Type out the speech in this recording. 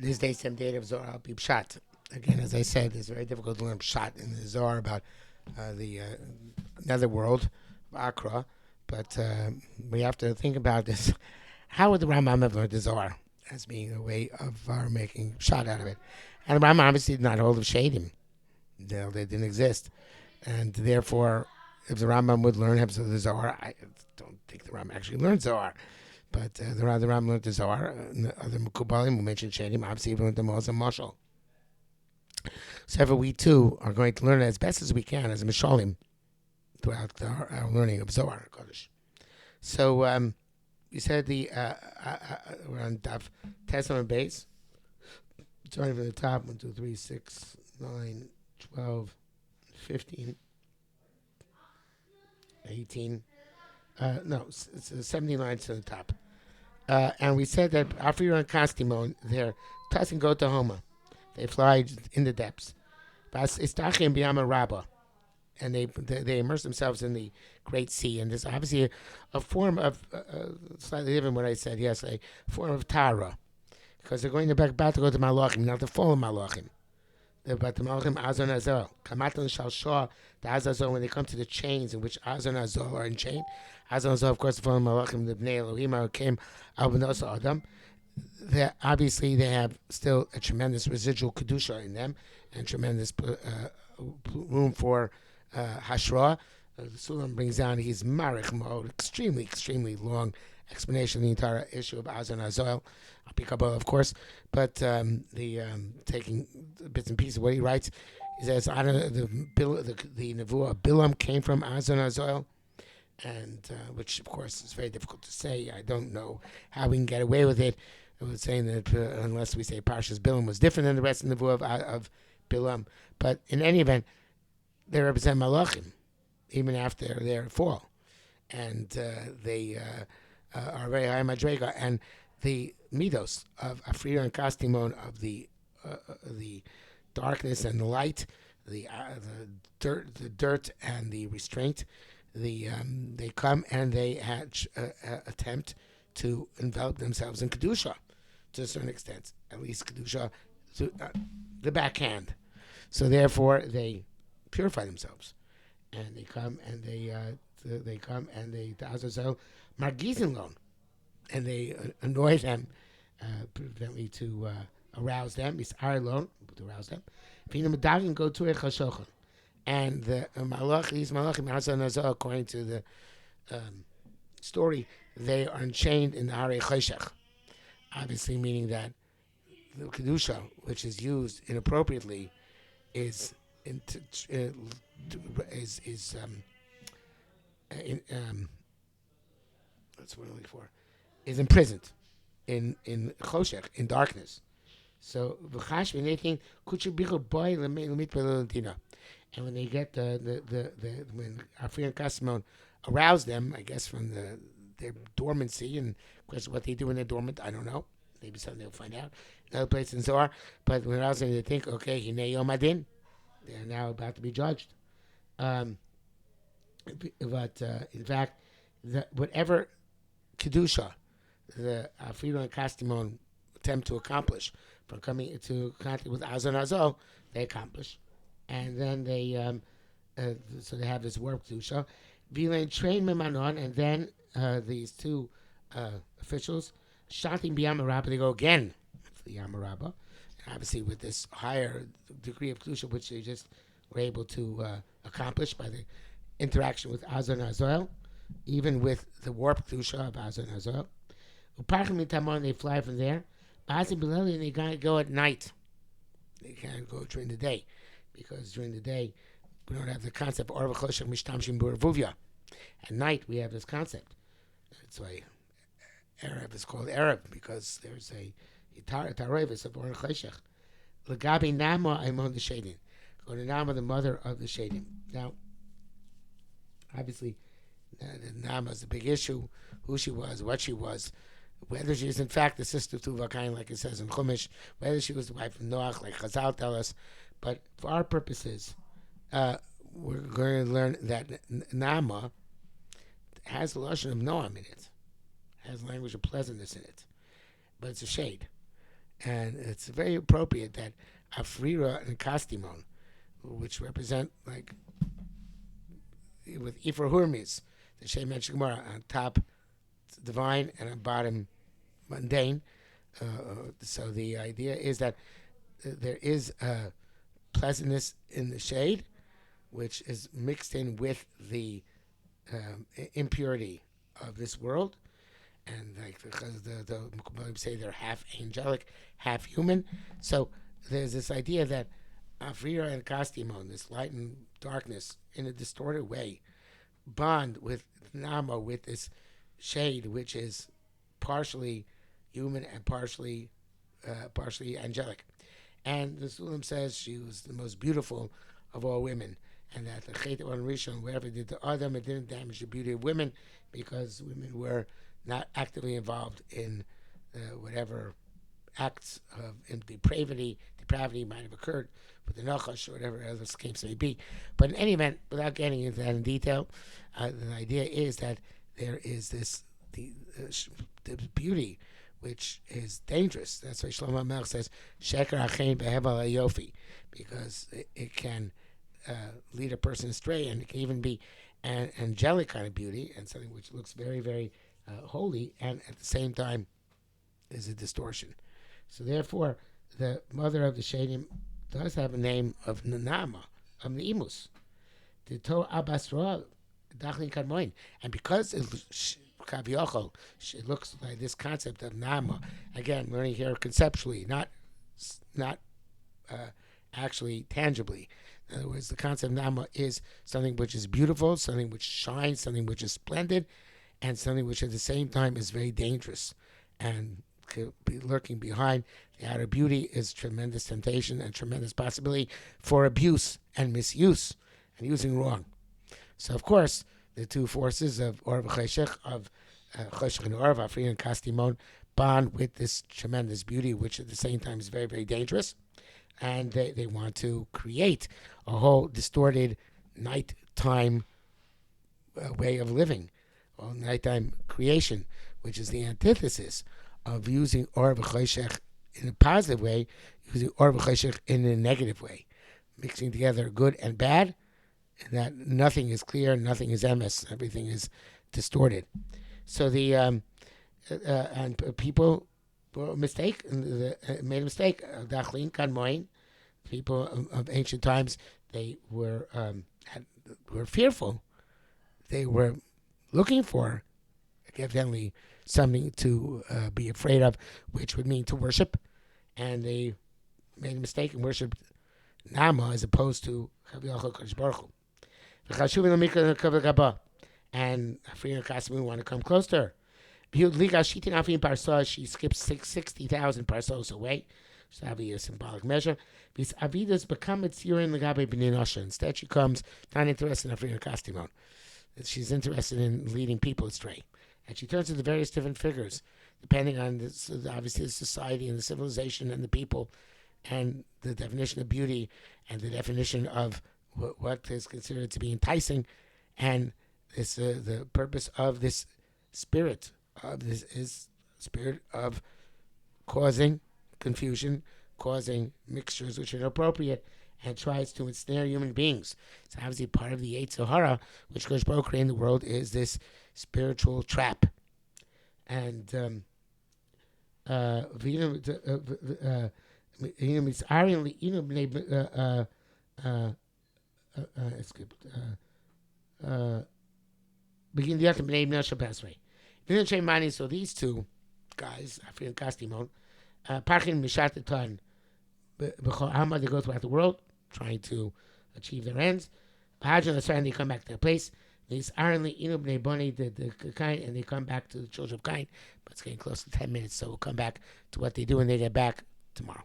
This day, some date of Zohar al PShat. Again, as I said, it's very difficult to learn Pshat in the Zohar about the netherworld of Accra, but we have to think about this. How would the Rambam have learned the Zohar as being a way of our making Pshat out of it? And the Rambam obviously did not hold of Shadim. They didn't exist. And therefore, if the Rambam would learn the Zohar, I don't think the Rambam actually learned Zohar. But the Rambam learned the Zohar, and the other Mukubalim who mentioned Shadim, obviously learned the Moshe Mashal. So ever we too are going to learn it as best as we can as a Mishalim throughout our learning of Zohar Kodesh. So we said we're on Daf Testament base. Starting from the top, 1, 2, 3, 6, 9, 12, 15, 18. No, it's 70 lines to the top. And we said that after and Kastimon, they're tossing go to Homa. They fly in the depths. Istachim b'yama rabba. And they immerse themselves in the Great Sea. And there's obviously a form of, slightly different what I said yesterday, a form of Tara. Because they're about to go to Malachim, not to fall in Malachim. They're about to Malachim Azza and Azael. Kamatan shal shah, the Azza when they come to the chains in which Azza and Azael are in chain. Azza and Azael, of course, the fallen Malachim, the Bnei Elohim, came Al B'nosa Adam. Obviously, they have still a tremendous residual Kedusha in them and tremendous room for Hashra. The Sulam brings down his Marich mode, extremely, extremely long explanation of the entire issue of Azza and Azael. Kabbalah, of course, but taking bits and pieces of what he writes, he says, I don't know, the Nevuah of Bilam came from Azza and Azael, and which, of course, is very difficult to say. I don't know how we can get away with it. I was saying that unless we say Parshas Bilam was different than the rest of the Nevuah of Bilam, but in any event, they represent Malachim, even after their fall, and they are very high Madrega, and the midos of Afrira and Kastimon, of the darkness and the light, the dirt and the restraint. They come and they attempt to envelop themselves in kedusha to a certain extent, at least kedusha to the backhand. So therefore, they purify themselves, and they come and the Azazel margizin lon, and they annoy them, evidently to arouse them. It's our loan to arouse them. Go to a chashochan, and the these malachim Azza and Azael, according to the story, they are enchained in the Harei Choshech. Obviously, meaning that the kedusha, which is used inappropriately, is what's what I'm looking for, is imprisoned in choshech, in darkness. So v'chash v'neitin kuchu bichu boy l'mit b'lelentina. And when they get when Afri and Kasimon arouse them, I guess from their dormancy, and of course what they do when they're dormant, I don't know. Maybe something they'll find out. Another place in Zohar, but when arouse them, they think, okay, hinei yom adin, they're now about to be judged. But in fact, whatever kedusha the Afrira and Kastimon attempt to accomplish from coming into contact with Azza and Azael, they accomplish, and then they so they have this warp kedusha. Vilain train memanon, and then these two officials, Shatim b'Yamarabba, they go again to the Yamarabba, and obviously with this higher degree of kedusha, which they just were able to accomplish by the interaction with Azza and Azael, even with the warp kedusha of Azza and Azael. They fly from there. And they gotta go at night. They can't go during the day, because during the day we don't have the concept of Orva Choshech Mishtamshim Buravuvya. At night we have this concept. That's why Arab is called Arab, because there's a Tarevis of Orva Choshech. Lagabi Nama Aimon the Shadim. Go to Nama, the mother of the Shadim. Now, obviously, the Nama is a big issue. Who she was, what she was, whether she is in fact the sister of Tuvakain, like it says in Chumash, whether she was the wife of Noach, like Chazal tell us. But for our purposes, we're going to learn that Nama has the lashon of Noam in it, has language of pleasantness in it, but it's a shade. And it's very appropriate that Afrira and Kastimon, which represent like with Ifer Hurmis, the Shem mentioned Gemara, on top divine and on bottom mundane. So the idea is that there is a pleasantness in the shade, which is mixed in with the impurity of this world, and like because the Mukbalim say they're half angelic, half human. So there's this idea that Afrira and Kastimon, this light and darkness, in a distorted way, bond with Nama, with this shade, which is partially human and partially angelic. And the Sulam says she was the most beautiful of all women, and that the Chet on Rishon, whatever it did to Adam, it didn't damage the beauty of women because women were not actively involved in whatever acts of depravity might have occurred with the Nachash or whatever else case may be. But in any event, without getting into that in detail, the idea is that there is the beauty which is dangerous. That's why Shlomo Melech says, Sheker Achein Behebel Yofi, because it can lead a person astray, and it can even be an angelic kind of beauty and something which looks very, very holy, and at the same time is a distortion. So therefore, the mother of the Shadim does have a name of Nama, of Neimus, the To Abbasroel, Dachlin Kadmoin, and because it looks like this concept of Nama. Again, learning here conceptually, not actually tangibly. In other words, the concept of Nama is something which is beautiful, something which shines, something which is splendid, and something which at the same time is very dangerous. And lurking behind the outer beauty is tremendous temptation and tremendous possibility for abuse and misuse and using wrong. So, of course, the two forces of Or v'Cheshech, of Cheshech and Or, Afrira and Kastimon, bond with this tremendous beauty, which at the same time is very, very dangerous. And they want to create a whole distorted nighttime way of living, or nighttime creation, which is the antithesis of using Or v'Cheshech in a positive way, using Or v'Cheshech in a negative way, mixing together good and bad, and that nothing is clear, nothing is emes, everything is distorted. So the and people made a mistake. Dachlin Kadmoin, people of ancient times, they were fearful. They were looking for evidently something to be afraid of, which would mean to worship, and they made a mistake and worshipped Nama as opposed to Kadosh Baruch Hu. And Afrira and Kastimon want to come close to her. She skips 60,000 parsos away. So that would be a symbolic measure. Instead, she comes not interested in Afrira and Kastimon. She's interested in leading people astray. And she turns into various different figures, depending on obviously the society and the civilization and the people, and the definition of beauty and the definition of what is considered to be enticing, and this the purpose of this spirit is spirit of causing confusion, causing mixtures which are inappropriate, and tries to ensnare human beings. So obviously part of the Zohar, which Kodesh Baruch Hu in the world, is this spiritual trap. And begin the Yakim B'nei Moshe Pasway. So these two guys, Afrira and Kastimon, Parchin Mishat Etan, they go throughout the world trying to achieve their ends. They come back to their place. These Aronly B'nei Boni, the kind, and they come back to the children of Cain. But it's getting close to 10 minutes, so we'll come back to what they do when they get back tomorrow.